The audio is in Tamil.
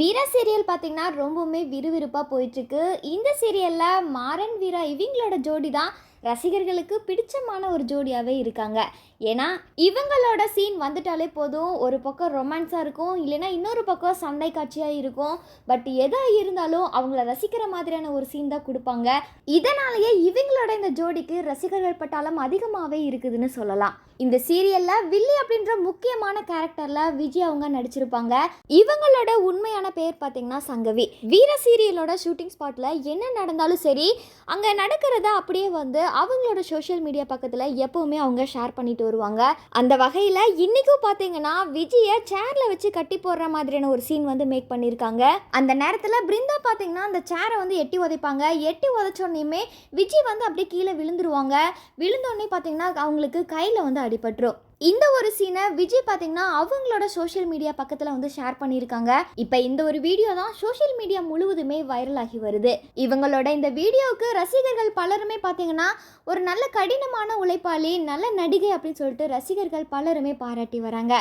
வீரா சீரியல் பார்த்தீங்கன்னா ரொம்பவுமே விறுவிறுப்பாக போயிட்டுருக்கு. இந்த சீரியலில் மாறன் வீரா இவங்களோட ஜோடி தான் ரசிகர்களுக்கு பிடிச்சமான ஒரு ஜோடியாகவே இருக்காங்க. ஏன்னா இவங்களோட சீன் வந்துட்டாலே போதும், ஒரு பக்கம் ரொமான்ஸாக இருக்கும், இல்லைன்னா இன்னொரு பக்கம் சண்டை காட்சியாக இருக்கும். பட் எதாக இருந்தாலும் அவங்கள ரசிக்கிற மாதிரியான ஒரு சீன் தான் கொடுப்பாங்க. இதனாலேயே இவங்களோட இந்த ஜோடிக்கு ரசிகர்கள் பட்டாளம் அதிகமாகவே இருக்குதுன்னு சொல்லலாம். இந்த சீரியலில் வில்லி அப்படின்ற முக்கியமான கேரக்டரில் விஜய் அவங்க நடிச்சிருப்பாங்க. இவங்களோட உண்மையான பேர் பார்த்தீங்கன்னா சங்கவி. வீர சீரியலோட ஷூட்டிங் ஸ்பாட்டில் என்ன நடந்தாலும் சரி, அங்கே நடக்கிறத அப்படியே அவங்களோட சோஷியல் மீடியா பக்கத்தில் எப்போவுமே அவங்க ஷேர் பண்ணிட்டு வருவாங்க. அந்த வகையில் இன்றைக்கும் பார்த்தீங்கன்னா விஜயை சேரில் வச்சு கட்டி போடுற மாதிரியான ஒரு சீன் மேக் பண்ணியிருக்காங்க. அந்த நேரத்தில் பிருந்தா பார்த்தீங்கன்னா அந்த சேரை எட்டி உதைப்பாங்க. எட்டி உதைச்சோன்னையுமே விஜய் அப்படியே கீழே விழுந்துருவாங்க. விழுந்தோடனே பார்த்தீங்கன்னா அவங்களுக்கு கையில் அடிபட்டுரும். இந்த ஒரு சீனை விஜய் பார்த்தீங்கன்னா அவங்களோட சோஷியல் மீடியா பக்கத்தில் ஷேர் பண்ணியிருக்காங்க. இப்போ இந்த ஒரு வீடியோ தான் சோஷியல் மீடியா முழுவதுமே வைரல் ஆகி வருது. இவங்களோட இந்த வீடியோவுக்கு ரசிகர்கள் பலருமே பார்த்தீங்கன்னா ஒரு நல்ல கடினமான உழைப்பாளி, நல்ல நடிகை அப்படின்னு சொல்லிட்டு ரசிகர்கள் பலருமே பாராட்டி வராங்க.